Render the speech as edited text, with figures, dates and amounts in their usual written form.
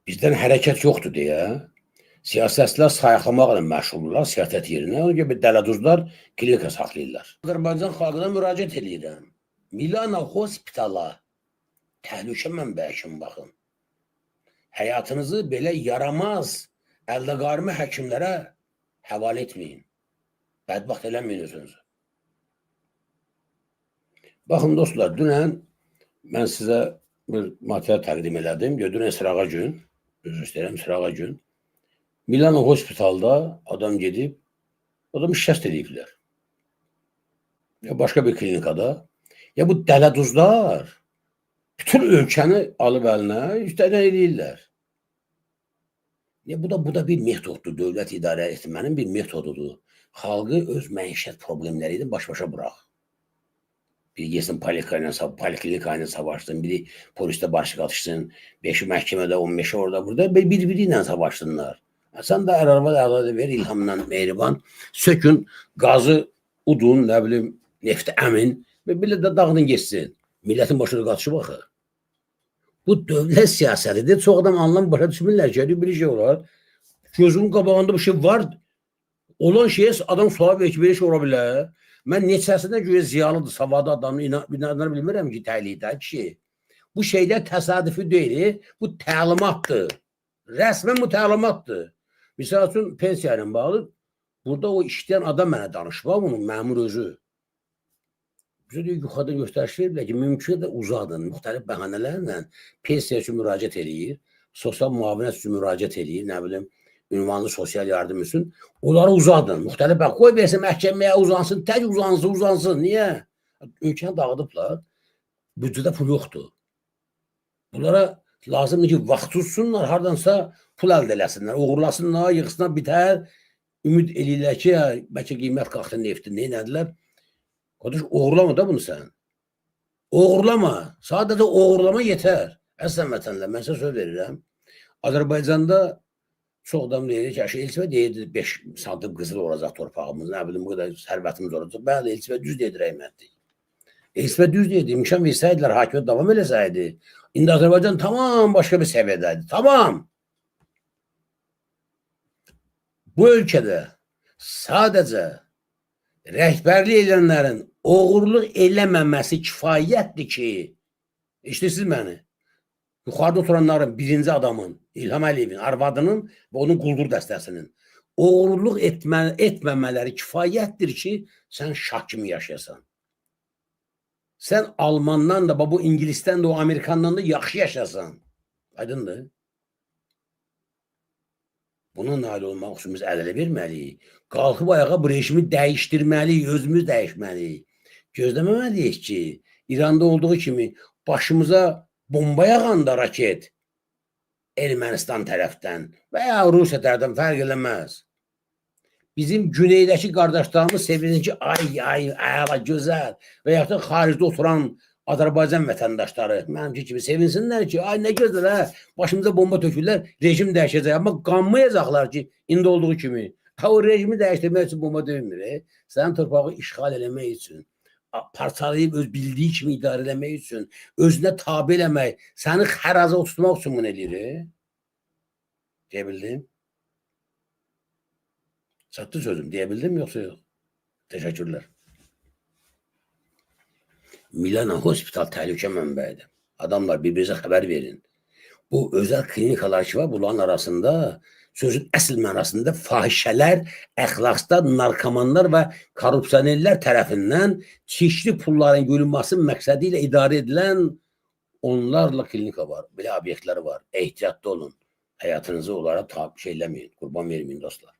bizdən hərəkət yoxdur deyə siyasətçilər sayıqlamaqla məşğuldurlar siyasət yerinə. Ona görə dələduzlar klinika saxlayırlar. Azərbaycan xalqına müraciət edirəm. Milana Hospitala təhlükə mənbəyi kimi baxın. Həyatınızı belə yaramaz, əldə qarmı həkimlərə həvalə etməyin. Bədbaxt eləməyin özünüzü. Baxın dostlar, dünən mən sizə bir material təqdim elədim. Dünən sırağa gün, özür istəyirəm, sırağa gün. Milano Hospitalda adam gedib, adam şikəst ediblər. Ya başqa bir klinikada. Ya bu dələduzlar bütün ölkəni alıb əlinə üstədən edirlər. Ya bu da bir metoddur, dövlət idarə etmənin bir metodudur. Xalqı öz məişət problemləri ilə baş-başa bıraq. Biri yesin poliklinika ilə savaşsın, biri polisdə barışıq atışsın, 5-i məhkəmədə, 15-i orada, burada, bir-biri ilə savaşsınlar. Sən də ərarvad əladə ver, ilhamla, mehriban, sökün, qazı udun, nə bilim, nefti əmin və belə də dağının geçsin. Millətin başına qatışıb axı. Bu dövlət siyasətidir. Çox adam anlam başa düşmürlər ki, bir şey olar. Gözümün qabağında bir şey var. Olan şeyə adam sual verir ki, bir şey ola bilər. Mən neçəsində güya ziyalıdır, savada adamı inanır bilmirəm ki, təhlikdə ki, bu şeylər təsadüfi deyil, bu təlimatdır. Rəsmən bu təlimatdır. Misal üçün, pensiya ilə bağlı, burada o işləyən adam mənə danışıb, bunun məmur özü. Bizə deyir, yuxarıda göstərişdiriblər ki, mümkün də uzadın, müxtəlif bəhanələrlə pensiya üçün müraciət edir, sosial müavinət üçün müraciət edir, nə bilim, ünvanlı sosial yardım üçün, onları uzadın. Müxtəlif bək, qoy versin məhkəməyə uzansın, tək uzansın. Niyə? Ölkəni dağıdıblar, büdcədə pul yoxdur. Bunlara lazımdır ki, vaxt tutsunlar, hardansa pul əldə eləsinlər, uğurlasınlar, yıxsınlar, bitər, ümid eləyirlər ki, bəlkə qiymət qalxdı neftin, neynədilər? Qardaş, uğurlama da bunu sən. Uğurlama, sadəcə uğurlama yetər. Əslən vətənlər, mən sizə söz verirəm. Azərbaycanda çox adam deyir ki, Elçivə deyirdi, 5 santim qızıl olacaq torpağımız, nə bilim, bu qədər sərvətimiz olacaq. Bəli, Elçivə düz deyir, rəhmətli. Elçivə düz deyir, imkan versəydilər, hakimiyyət davam eləsəydi. İndi Azərbaycan tamam başqa bir səviyyədədir. Tamam. Bu ölkədə sadəcə rəhbərlik edənlərin oğurluq eləməməsi kifayətdir ki, işləsiz məni, yuxarıda oturanların birinci adamın, İlham Əliyevin, arvadının və onun quldur dəstəsinin oğurluq etməmələri kifayətdir ki, sən şah kimi yaşayasan. Sən Almandan da, bu İngilisdən də, o Amerikandan da yaxşı yaşasan. Aydındır. Buna nail olmaq üçün biz əl-ələ verməliyik. Qalxıb ayağa bu rejimi dəyişdirməliyik, özümüz dəyişməliyik. Gözləməməliyik ki, İranda olduğu kimi başımıza bomba yağanda raket Ermənistan tərəfdən və ya Rusiya tərəfdən fərq eləməz. Bizim güneydəki qardaşlarımız sevinir ki, ay, gözəl və yaxud da xaricdə oturan Azərbaycan vətəndaşları mənimki kimi sevinsinlər ki, ay nə gözəl, başımıza bomba tökürlər, rejim dəyişəcək. Amma qanmayacaqlar ki, indi olduğu kimi. O rejimi dəyişdirmək üçün bomba döymür. Sənin torpağı işğal eləmək üçün, parçalayıb öz bildiyi kimi idarə eləmək üçün, özünə tabi eləmək, səni xəraza tutmaq üçün bunu eləyir. Deyə bildim? Çatdı sözüm, deyə bildim yoxsa yox? Təşəkkürlər. Milano Hospital təhlükə mənbəyidir. Adamlar bir-birinizə xəbər verin. Bu özəl klinikalar ki var, bunların arasında sözün əsl mənasında fahişələr, əxlaqsızlar, narkomanlar və korrupsionerlər tərəfindən çeşitli pulların yuyulması məqsədi ilə idarə edilən onlarla klinika var. Belə obyektləri var. Ehtiyatlı olun. Həyatınızı onlara şey eləməyin. Qurban verməyin dostlar.